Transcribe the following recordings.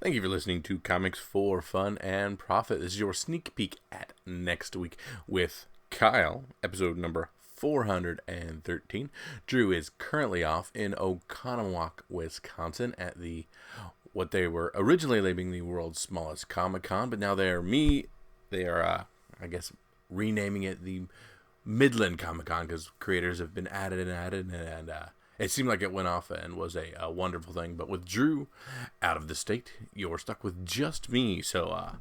Thank you for listening to Comics for Fun and Profit. This is your sneak peek at next week with Kyle, episode number 413. Drew is currently off in Oconomowoc, Wisconsin at what they were originally labeling the world's smallest Comic-Con, but now they are renaming it the Midland Comic-Con because creators have been added and it seemed like it went off and was a wonderful thing. But with Drew out of the state, you're stuck with just me. So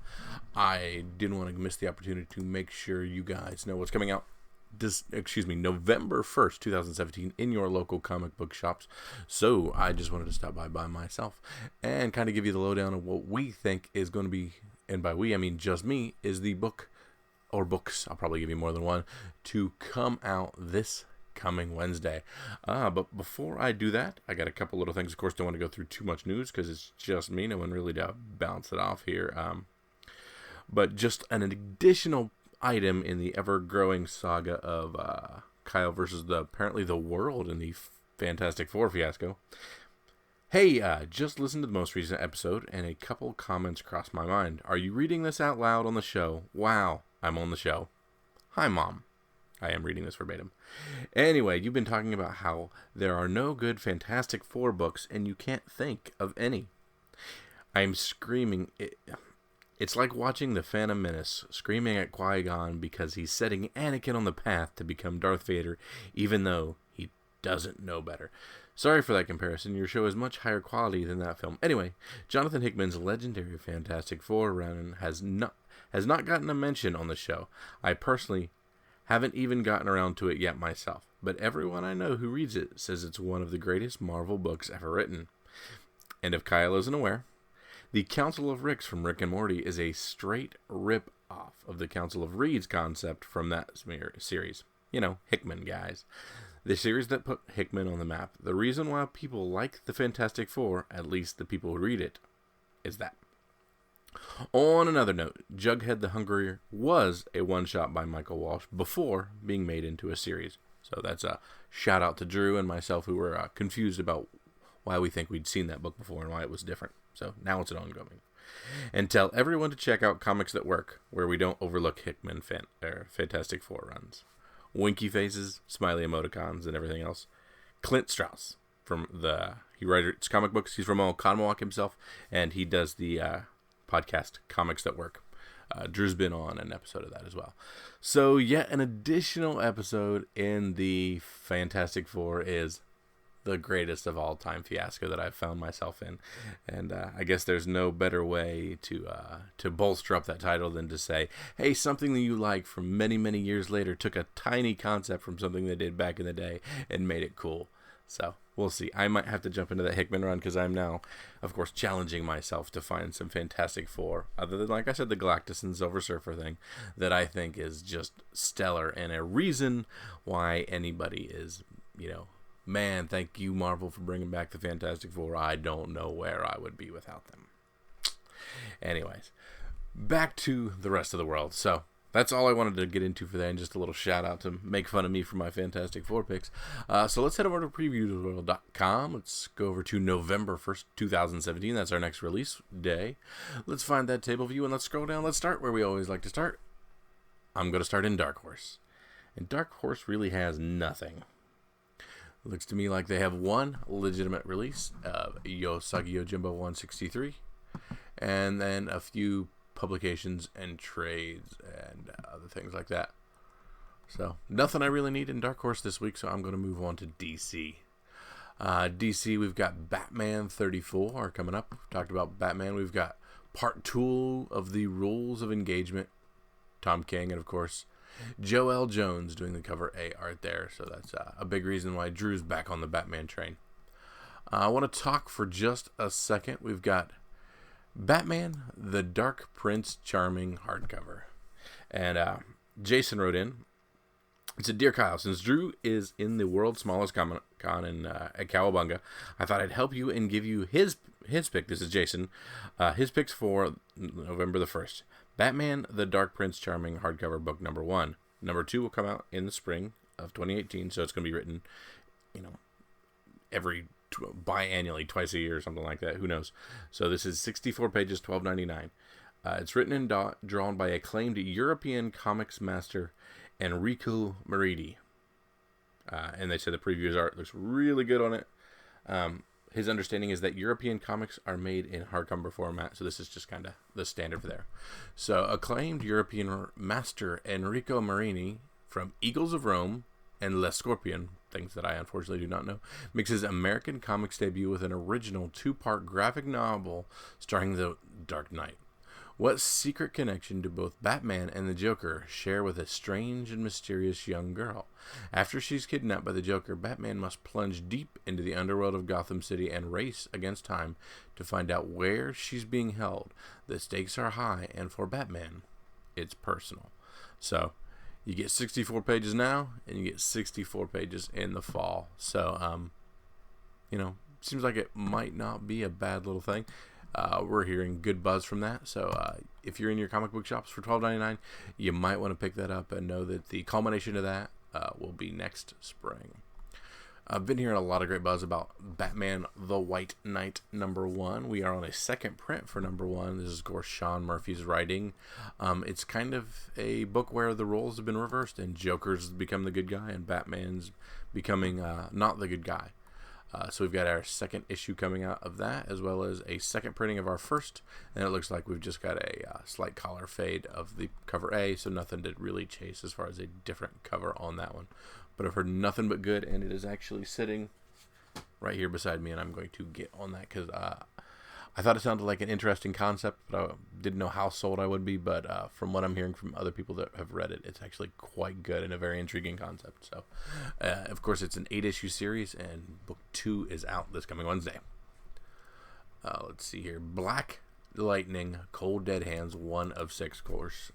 I didn't want to miss the opportunity to make sure you guys know what's coming out November 1st, 2017 in your local comic book shops. So I just wanted to stop by myself and kind of give you the lowdown of what we think is going to be, and by we I mean just me, is the book or books, I'll probably give you more than one, to come out this coming Wednesday. But before I do that, I got a couple little things. Of course, don't want to go through too much news because it's just me. No one really to bounce it off here. But just an additional item in the ever-growing saga of Kyle versus apparently the world in the Fantastic Four fiasco. Hey, just listened to the most recent episode, and a couple comments crossed my mind. Are you reading this out loud on the show? Wow, I'm on the show. Hi, Mom. I am reading this verbatim. Anyway, you've been talking about how there are no good Fantastic Four books, and you can't think of any. I'm screaming. It's like watching the Phantom Menace screaming at Qui-Gon because he's setting Anakin on the path to become Darth Vader, even though he doesn't know better. Sorry for that comparison. Your show is much higher quality than that film. Anyway, Jonathan Hickman's legendary Fantastic Four run has not gotten a mention on the show. I personally haven't even gotten around to it yet myself, but everyone I know who reads it says it's one of the greatest Marvel books ever written. And if Kyle isn't aware, the Council of Ricks from Rick and Morty is a straight rip-off of the Council of Reeds concept from that series. You know, Hickman guys. The series that put Hickman on the map. The reason why people like the Fantastic Four, at least the people who read it, is that. On another note, Jughead the Hungrier was a one-shot by Michael Walsh before being made into a series. So that's a shout-out to Drew and myself who were confused about why we think we'd seen that book before and why it was different. So now it's an ongoing. And tell everyone to check out Comics That Work, where we don't overlook Hickman Fantastic Four runs. Winky faces, smiley emoticons, and everything else. Clint Strauss he writes comic books. He's from Oconomowoc himself, and he does the podcast Comics That Work. Drew's been on an episode of that as well. So yet an additional episode in the Fantastic Four is the greatest of all time fiasco that I've found myself in. And I guess there's no better way to bolster up that title than to say, hey, something that you like from many, many years later took a tiny concept from something they did back in the day and made it cool. So we'll see. I might have to jump into that Hickman run because I'm now, of course, challenging myself to find some Fantastic Four, other than, like I said, the Galactus and Silver Surfer thing, that I think is just stellar and a reason why anybody is, man, thank you, Marvel, for bringing back the Fantastic Four. I don't know where I would be without them. Anyways, back to the rest of the world. So that's all I wanted to get into for that, and just a little shout out to make fun of me for my Fantastic Four picks. So let's head over to previewsworld.com. Let's go over to November 1st, 2017. That's our next release day. Let's find that table view and let's scroll down. Let's start where we always like to start. I'm going to start in Dark Horse. And Dark Horse really has nothing. Looks to me like they have one legitimate release of Usagi Yojimbo 163, and then a few publications and trades and other things like that. So nothing I really need in Dark Horse this week, so I'm going to move on to DC. DC, we've got Batman 34 coming up. We've talked about Batman. We've got Part 2 of the Rules of Engagement, Tom King, and of course Joel Jones doing the cover A art there. So that's a big reason why Drew's back on the Batman train. I want to talk for just a second. We've got Batman, the Dark Prince Charming hardcover. And Jason wrote in, it said, Dear Kyle, since Drew is in the world's smallest Comic-Con at Cowabunga, I thought I'd help you and give you his pick. This is Jason. His picks for November the 1st. Batman, the Dark Prince Charming hardcover book number 1. Number 2 will come out in the spring of 2018, so it's going to be written, every biannually, twice a year or something like that. Who knows? So this is 64 pages, $12.99. It's written and drawn by acclaimed European comics master Enrico Meridi. And they said the previews art looks really good on it. His understanding is that European comics are made in hardcover format, so this is just kind of the standard for there. So acclaimed European master Enrico Marini from Eagles of Rome and Le Scorpion, things that I unfortunately do not know, makes his American comics debut with an original 2-part graphic novel starring the Dark Knight. What secret connection do both Batman and the Joker share with a strange and mysterious young girl? After she's kidnapped by the Joker, Batman must plunge deep into the underworld of Gotham City and race against time to find out where she's being held. The stakes are high, and for Batman, it's personal. So, you get 64 pages now, and you get 64 pages in the fall. So, seems like it might not be a bad little thing. We're hearing good buzz from that. So if you're in your comic book shops for $12.99, you might want to pick that up and know that the culmination of that will be next spring. I've been hearing a lot of great buzz about Batman the White Knight #1. We are on a second print for #1. This is, of course, Sean Murphy's writing. It's kind of a book where the roles have been reversed and Joker's become the good guy and Batman's becoming not the good guy. So we've got our second issue coming out of that, as well as a second printing of our first, and it looks like we've just got a slight color fade of the cover A, so nothing to really chase as far as a different cover on that one. But I've heard nothing but good, and it is actually sitting right here beside me, and I'm going to get on that because I thought it sounded like an interesting concept, but I didn't know how sold I would be. But from what I'm hearing from other people that have read it, it's actually quite good and a very intriguing concept. So, of course, it's an 8-issue series, and book 2 is out this coming Wednesday. Let's see here. Black Lightning, Cold Dead Hands, 1 of 6 course.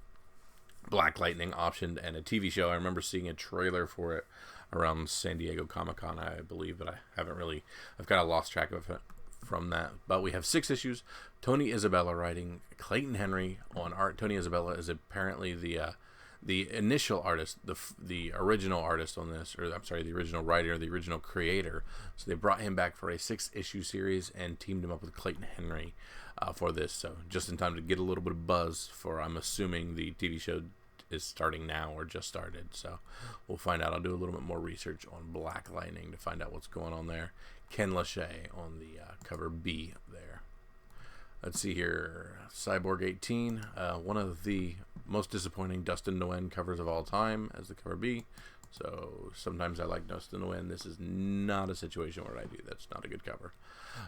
Black Lightning optioned and a TV show. I remember seeing a trailer for it around San Diego Comic-Con, I believe, but I've kind of lost track of it from that. But we have 6 issues. Tony Isabella writing, Clayton Henry on art. Tony Isabella is apparently the initial artist, the original artist on this, or I'm sorry, the original writer, the original creator. So they brought him back for a 6-issue series and teamed him up with Clayton Henry for this. So just in time to get a little bit of buzz for, I'm assuming the TV show is starting now or just started. So we'll find out. I'll do a little bit more research on Black Lightning to find out what's going on there. Ken Lachey on the cover B there. Let's see here. Cyborg 18, one of the most disappointing Dustin Nguyen covers of all time as the cover B. So sometimes I like Dustin Nguyen. This is not a situation where I do. That's not a good cover.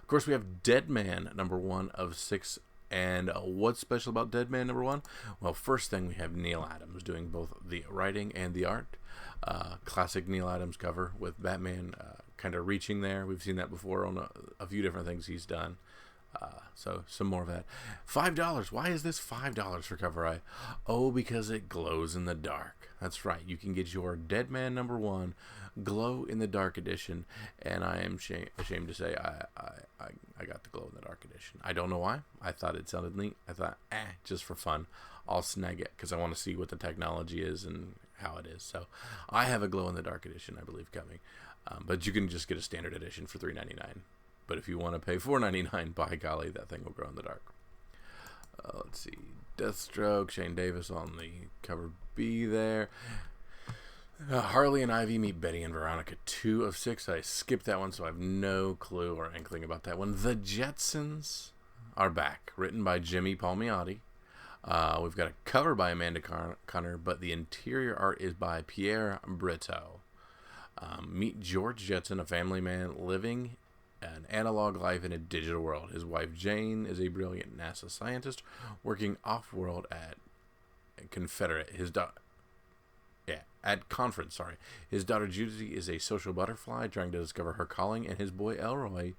Of course, we have Dead Man, #1 of 6. And what's special about Dead Man #1? Well, first thing, we have Neil Adams doing both the writing and the art. Classic Neil Adams cover with Batman kind of reaching there. We've seen that before on a few different things he's done. So some more of that. $5. Why is this $5 for cover I? Oh, because it glows in the dark. That's right. You can get your Dead Man #1 glow in the dark edition, and I am ashamed to say I got the glow in the dark edition. I don't know why. I thought it sounded neat. I thought, just for fun, I'll snag it because I want to see what the technology is and how it is. So I have a glow in the dark edition, I believe, coming. But you can just get a standard edition for $3.99. But if you want to pay $4.99, by golly, that thing will glow in the dark. Let's see. Deathstroke, Shane Davis on the cover B there. Harley and Ivy meet Betty and Veronica, 2 of 6. I skipped that one, so I have no clue or inkling about that one. The Jetsons are back, written by Jimmy Palmiotti. We've got a cover by Amanda Connor, but the interior art is by Pierre Breteau. Meet George Jetson, a family man living an analog life in a digital world. His wife Jane is a brilliant NASA scientist working off-world at Confederate. At conference, sorry. His daughter Judy is a social butterfly trying to discover her calling, and his boy Elroy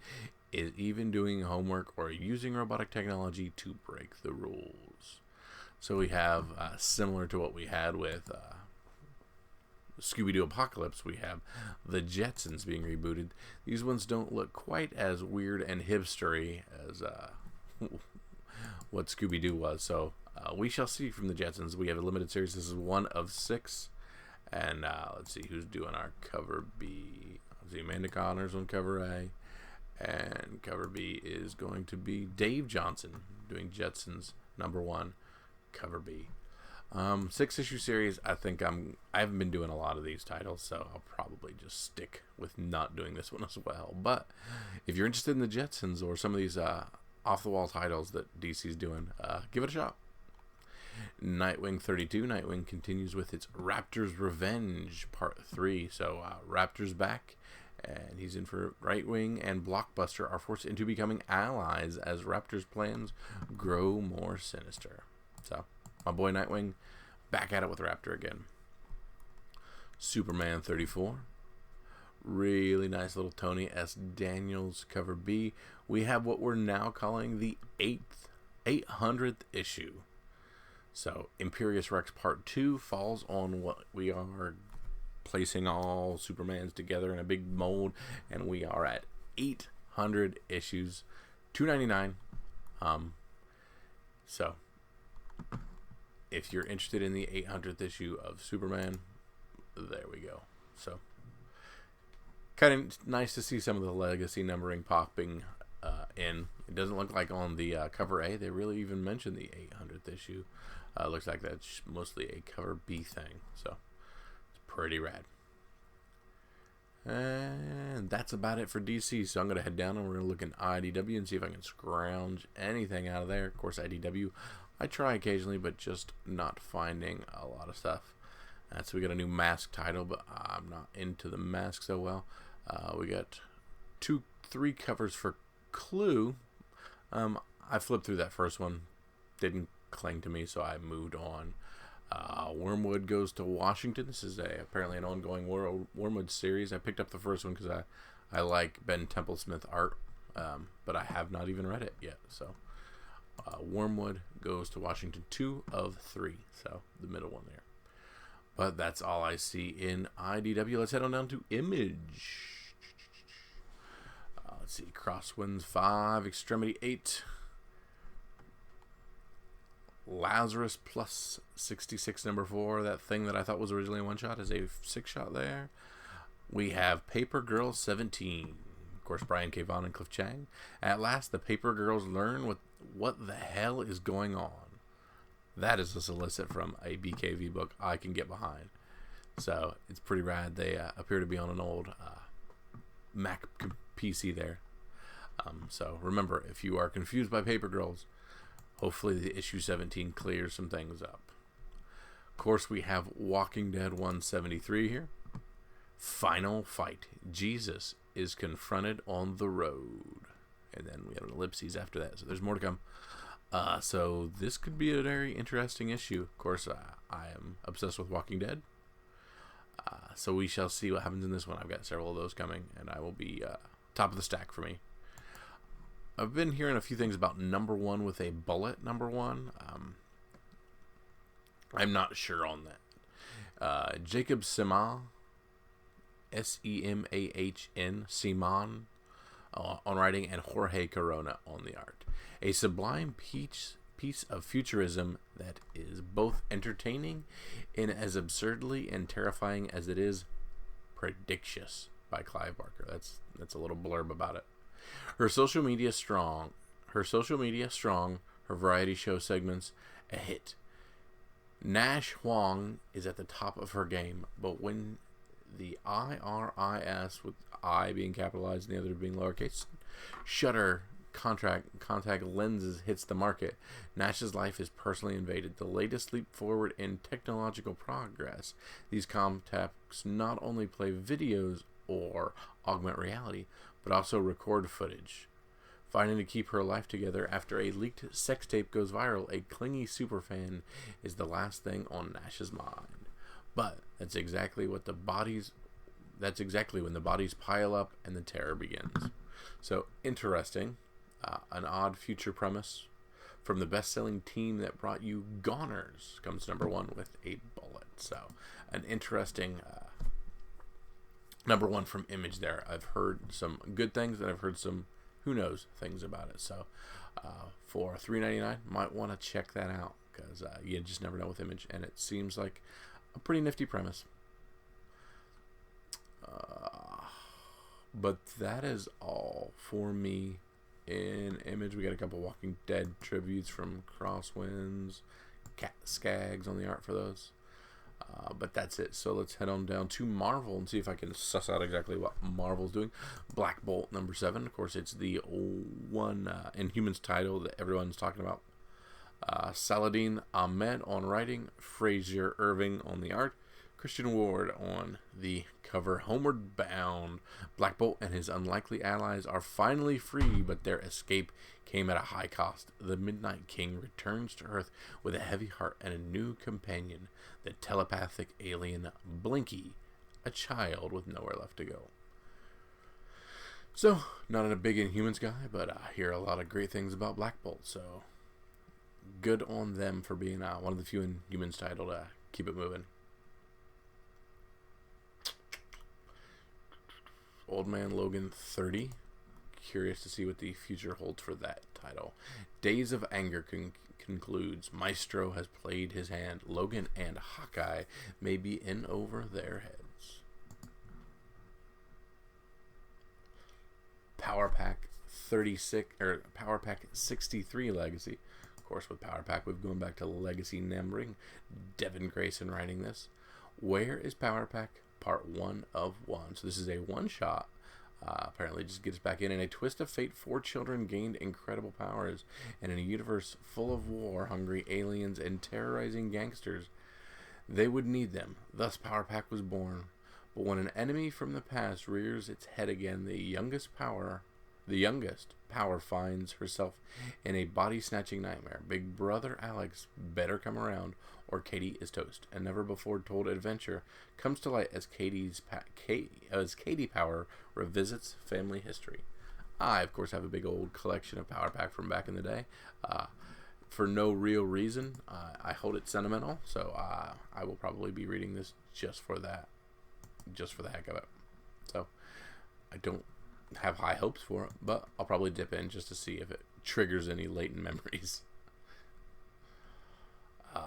is even doing homework or using robotic technology to break the rules. So we have, similar to what we had with Scooby-Doo Apocalypse, we have the Jetsons being rebooted. These ones don't look quite as weird and hipstery as what Scooby-Doo was. So we shall see from the Jetsons. We have a limited series. This is 1 of 6. And let's see who's doing our cover B. Let's see, Amanda Connor's on cover A. And cover B is going to be Dave Johnson doing Jetsons #1, cover B. 6-issue series. I haven't been doing a lot of these titles, so I'll probably just stick with not doing this one as well. But if you're interested in the Jetsons or some of these off-the-wall titles that DC's doing, give it a shot. Nightwing 32. Nightwing continues with its Raptor's Revenge Part 3. So Raptor's back, and he's in for Nightwing and Blockbuster are forced into becoming allies as Raptor's plans grow more sinister. So my boy Nightwing back at it with Raptor again. Superman 34. Really nice little Tony S. Daniels cover B. We have what we're now calling the 800th issue. So Imperious Rex Part 2 falls on what we are placing all Supermans together in a big mold, and we are at 800 issues, $2.99. So if you're interested in the 800th issue of Superman, there we go. So kind of nice to see some of the legacy numbering popping in. It doesn't look like on the cover A they really even mentioned the 800th issue. Looks like that's mostly a cover B thing, so it's pretty rad. And that's about it for DC, so I'm going to head down and we're going to look in IDW and see if I can scrounge anything out of there. Of course, IDW, I try occasionally, but just not finding a lot of stuff. So we got a new Mask title, but I'm not into the Mask so well. We got 3 covers for Clue. I flipped through that first one, didn't cling to me, so I moved on. Wormwood Goes to Washington. This is apparently an ongoing Wormwood series. I picked up the first one because I like Ben Templesmith art, but I have not even read it yet. So Wormwood Goes to Washington 2 of 3, so the middle one there. But that's all I see in IDW. Let's head on down to Image. Let's see, Crosswinds 5, Extremity 8, Lazarus Plus 66 #4. That thing that I thought was originally a one-shot is a 6-shot there. We have Paper Girls 17. Of course, Brian K. Vaughan and Cliff Chang. At last, the Paper Girls learn what the hell is going on. That is a solicit from a BKV book I can get behind. So, it's pretty rad. They appear to be on an old Mac PC there. So, remember, if you are confused by Paper Girls, hopefully the issue 17 clears some things up. Of course, we have Walking Dead 173 here. Final fight. Jesus is confronted on the road. And then we have an ellipses after that. So there's more to come. So this could be a very interesting issue. Of course, I am obsessed with Walking Dead. So we shall see what happens in this one. I've got several of those coming, and I will be top of the stack for me. I've been hearing a few things about #1 with a bullet #1. I'm not sure on that. Jacob Seman, Semahn, Seman, on writing, and Jorge Corona on the art. A sublime piece of futurism that is both entertaining and as absurdly and terrifying as it is predictious, by Clive Barker. That's a little blurb about it. Her social media strong. Her variety show segments a hit. Nash Huang is at the top of her game, but when the IRIS, with I being capitalized and the other being lowercase, shutter contact lenses hits the market, Nash's life is personally invaded. The latest leap forward in technological progress. These contacts not only play videos or augment reality, but also record footage. Fighting to keep her life together after a leaked sex tape goes viral, a clingy superfan is the last thing on Nash's mind. But that's exactly when the bodies pile up and the terror begins. So interesting. An odd future premise from the best-selling team that brought you Goners comes #1 with a bullet. So an interesting #1 from Image there. I've heard some good things and I've heard some who knows things about it. So for $3.99, might want to check that out because you just never know with Image, and it seems like a pretty nifty premise. But that is all for me in Image. We got a couple Walking Dead tributes from Crosswinds, Cat Skags on the art for those. But that's it. So let's head on down to Marvel and see if I can suss out exactly what Marvel's doing. Black Bolt number 7. Of course, it's the one Inhumans title that everyone's talking about. Saladin Ahmed on writing, Fraser Irving on the art, Christian Ward on the cover. Homeward bound, Black Bolt and his unlikely allies are finally free, but their escape came at a high cost. The Midnight King returns to Earth with a heavy heart and a new companion, the telepathic alien Blinky, a child with nowhere left to go. So, not a big Inhumans guy, but I hear a lot of great things about Black Bolt, so good on them for being one of the few Inhumans title to keep it moving. Old Man Logan 30. Curious to see what the future holds for that title. Days of Anger concludes. Maestro has played his hand. Logan and Hawkeye may be in over their heads. Power Pack 36 or Power Pack 63 Legacy. Of course, with Power Pack, we've gone back to Legacy numbering. Devin Grayson writing this. Where is Power Pack? Part 1 of 1. So this is a one-shot. Apparently just gets back in a twist of fate. 4 children gained incredible powers, and in a universe full of war-hungry aliens and terrorizing gangsters, they would need them. Thus Power Pack was born. But when an enemy from the past rears its head again, the youngest power finds herself in a body-snatching nightmare. Big brother Alex better come around, or Katie is toast. A never-before-told adventure comes to light as Katie Power revisits family history. I, of course, have a big old collection of Power Pack from back in the day. For no real reason, I hold it sentimental, so I will probably be reading this just for that, just for the heck of it. So I don't have high hopes for it, but I'll probably dip in just to see if it triggers any latent memories.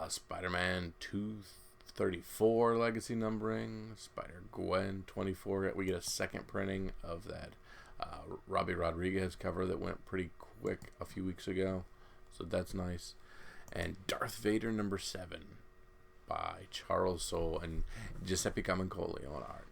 Spider-Man 234 Legacy numbering. Spider-Gwen 24. We get a second printing of that Robbie Rodriguez cover that went pretty quick a few weeks ago, so that's nice. And Darth Vader number 7 by Charles Soule and Giuseppe Camuncoli on art.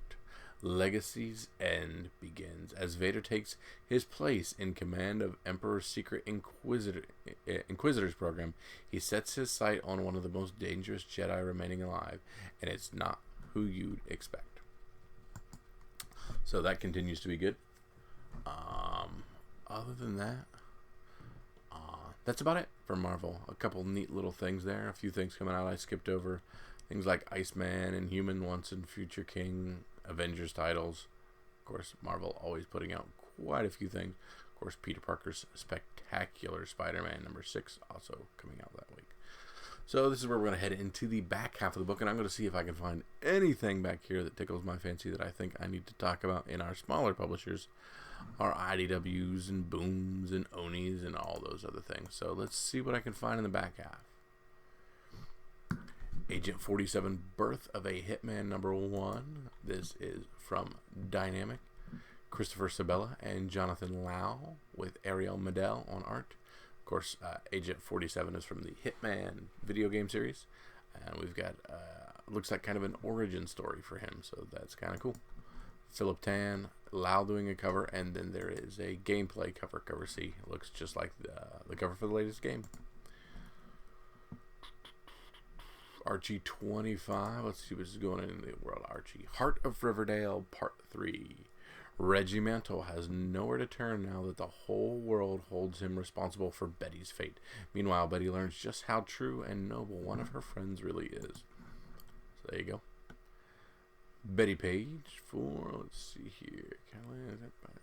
Legacy's end begins as Vader takes his place in command of Emperor's secret Inquisitors program. He sets his sight on one of the most dangerous Jedi remaining alive, and it's not who you'd expect. So that continues to be good. Other than that, that's about it for Marvel. A couple neat little things there. A few things coming out I skipped over. Things like Iceman and Human Once and Future King, Avengers titles. Of course, Marvel always putting out quite a few things. Of course, Peter Parker's Spectacular Spider-Man number 6 also coming out that week. So this is where we're going to head into the back half of the book, and I'm going to see if I can find anything back here that tickles my fancy that I think I need to talk about in our smaller publishers, our IDWs and Booms and Onis and all those other things. So let's see what I can find in the back half. Agent 47, Birth of a Hitman number 1. This is from Dynamic. Christopher Sabella and Jonathan Lau with Ariel Medel on art. Of course, Agent 47 is from the Hitman video game series. And we've got, looks like kind of an origin story for him, so that's kind of cool. Philip Tan, Lau doing a cover, and then there is a gameplay cover, cover C. It looks just like the cover for the latest game. Archie 25. Let's see what's going on in the world. Archie. Heart of Riverdale Part 3. Reggie Mantle has nowhere to turn now that the whole world holds him responsible for Betty's fate. Meanwhile, Betty learns just how true and noble one of her friends really is. So there you go. Betty Page for, let's see here. Is that better?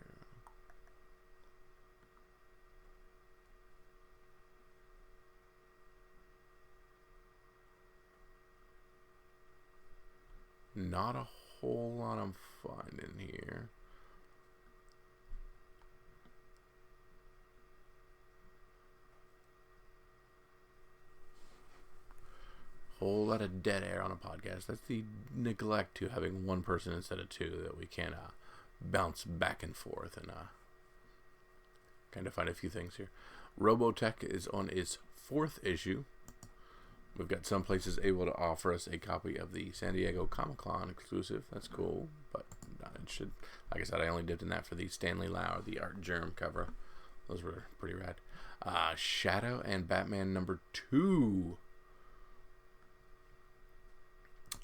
Not a whole lot I'm finding here. Whole lot of dead air on a podcast. That's the neglect to having one person instead of two that we can bounce back and forth and kind of find a few things here. Robotech is on its 4th issue. We've got some places able to offer us a copy of the San Diego Comic-Con exclusive. That's cool, but it should, like I said, I only dipped in that for the Stanley Lau, the Art Germ cover. Those were pretty rad. Shadow and Batman number 2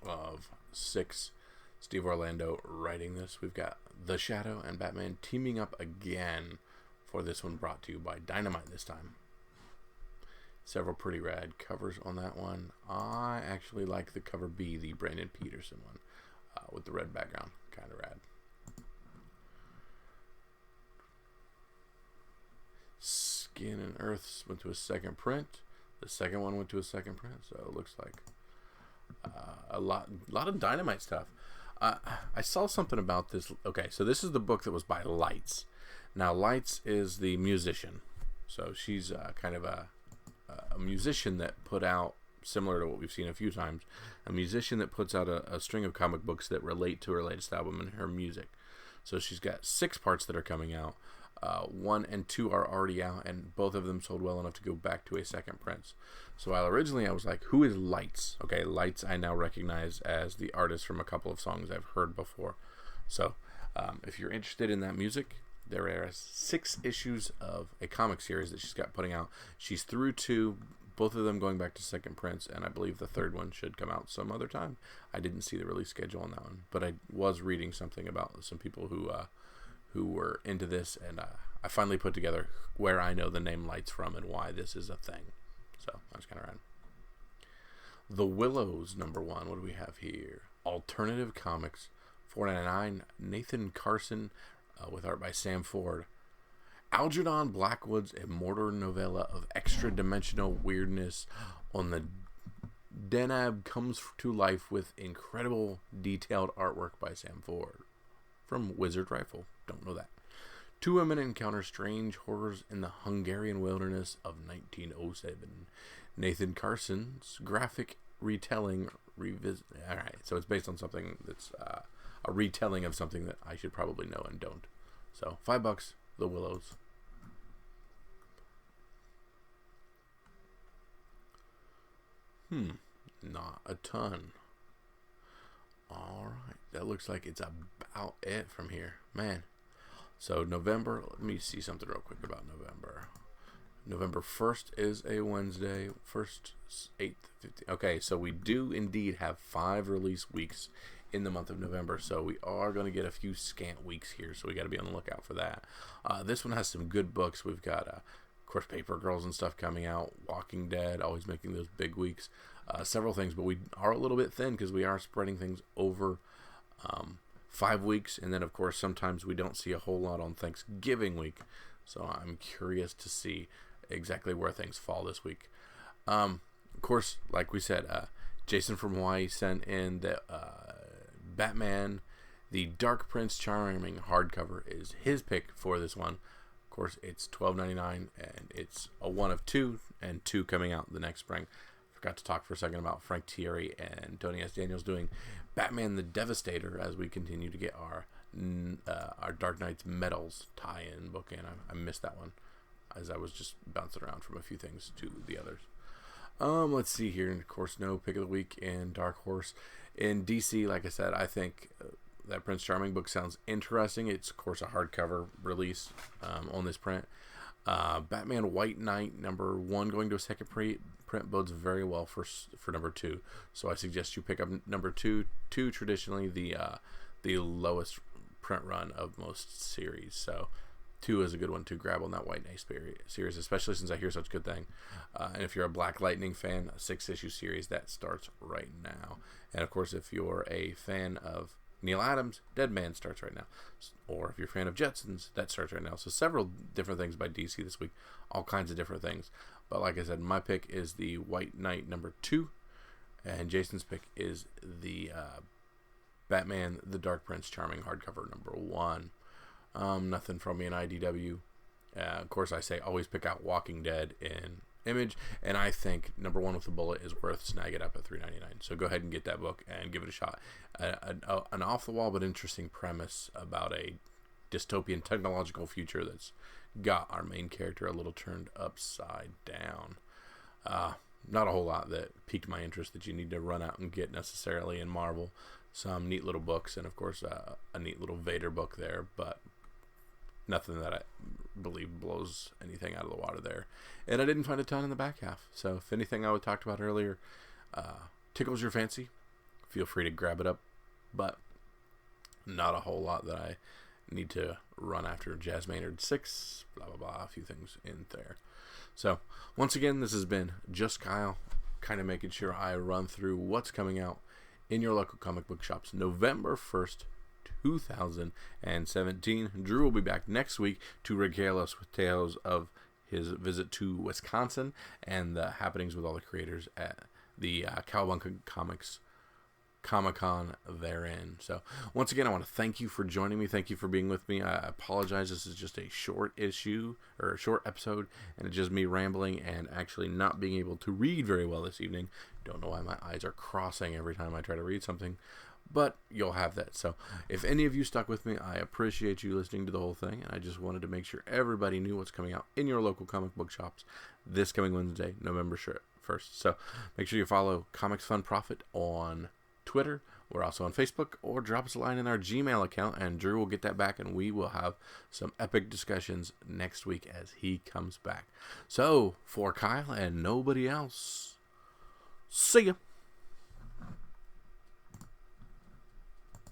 of 6. Steve Orlando writing this. We've got The Shadow and Batman teaming up again for this one, brought to you by Dynamite this time. Several pretty rad covers on that one. I actually like the cover B, the Brandon Peterson one, with the red background. Kind of rad. Skin and Earth went to a 2nd print. The second one went to a 2nd print, so it looks like a lot of Dynamite stuff. I saw something about this. Okay, so this is the book that was by Lights. Now, Lights is the musician, so she's kind of a musician that put out, similar to what we've seen a few times, a musician that puts out a string of comic books that relate to her latest album and her music. So she's got 6 parts that are coming out. 1 and 2 are already out, and both of them sold well enough to go back to a 2nd print. So while originally I was like, who is Lights? Okay, Lights I now recognize as the artist from a couple of songs I've heard before. So if you're interested in that music, there are 6 issues of a comic series that she's got putting out. She's through 2, both of them going back to 2nd prints, and I believe the 3rd one should come out some other time. I didn't see the release schedule on that one, but I was reading something about some people who were into this, and I finally put together where I know the name Lights from and why this is a thing. So that's kind of rad. The Willows number 1. What do we have here? Alternative Comics, $4.99. Nathan Carson, with art by Sam Ford. Algernon Blackwood's immortal novella of extra-dimensional weirdness on the Denab comes to life with incredible detailed artwork by Sam Ford. From Wizard Rifle. Don't know that. 2 women encounter strange horrors in the Hungarian wilderness of 1907. Nathan Carson's graphic retelling revisit. Alright, so it's based on something that's a retelling of something that I should probably know and don't. So, $5, The Willows. Not a ton. Alright, that looks like it's about it from here. Man. So, November, let me see something real quick about November. November 1st is a Wednesday. 1st, 8th, 15th. Okay, so we do indeed have 5 release weeks in the month of November, so we are going to get a few scant weeks here, so we got to be on the lookout for that. This one has some good books. We've got, of course, Paper Girls and stuff coming out. Walking Dead, always making those big weeks. Several things, but we are a little bit thin because we are spreading things over 5 weeks, and then, of course, sometimes we don't see a whole lot on Thanksgiving week, so I'm curious to see exactly where things fall this week. Of course, like we said, Jason from Hawaii sent in the Batman, the Dark Prince Charming hardcover is his pick for this one. Of course, it's $12.99, and it's a 1 of 2, and 2 coming out the next spring. Forgot to talk for a second about Frank Thierry and Tony S. Daniels doing Batman the Devastator as we continue to get our Dark Knight's Metals tie-in book in. I missed that one as I was just bouncing around from a few things to the others. Let's see here. And of course, no pick of the week in Dark Horse. In DC, like I said, I think that Prince Charming book sounds interesting. It's, of course, a hardcover release on this print. Batman White Knight number 1 going to a 2nd print bodes very well for number 2. So I suggest you pick up number 2. 2 traditionally the lowest print run of most series. So 2 is a good one to grab on that White Knight series, especially since I hear such good thing. And if you're a Black Lightning fan, a 6-issue series that starts right now. And of course, if you're a fan of Neil Adams, Dead Man starts right now. Or if you're a fan of Jetsons, that starts right now. So several different things by DC this week. All kinds of different things. But like I said, my pick is the White Knight number 2. And Jason's pick is the Batman the Dark Prince Charming hardcover number 1. Nothing from me in IDW. Of course, I say always pick out Walking Dead in Image, and I think Number One with a Bullet is worth snagging up at $3.99. So go ahead and get that book and give it a shot. An off the wall but interesting premise about a dystopian technological future that's got our main character a little turned upside down. Not a whole lot that piqued my interest that you need to run out and get necessarily in Marvel. Some neat little books, and of course a neat little Vader book there, but nothing that I believe blows anything out of the water there. And I didn't find a ton in the back half. So if anything I talked about earlier tickles your fancy, feel free to grab it up. But not a whole lot that I need to run after. Jazz Maynard 6, blah, blah, blah, a few things in there. So once again, this has been Just Kyle, kind of making sure I run through what's coming out in your local comic book shops November 1st, 2017. Drew will be back next week to regale us with tales of his visit to Wisconsin and the happenings with all the creators at the Cowabunga Comics Comic-Con therein. So once again, I want to thank you for joining me. Thank you for being with me. I apologize. This is just a short issue or a short episode, and it's just me rambling and actually not being able to read very well this evening. Don't know why my eyes are crossing every time I try to read something, but you'll have that. So if any of you stuck with me, I appreciate you listening to the whole thing, and I just wanted to make sure everybody knew what's coming out in your local comic book shops this coming Wednesday, November 1st. So make sure you follow Comics Fun Profit on Twitter. We're also on Facebook, or drop us a line in our Gmail account, and Drew will get that back, and we will have some epic discussions next week as he comes back. So for Kyle and nobody else, see ya.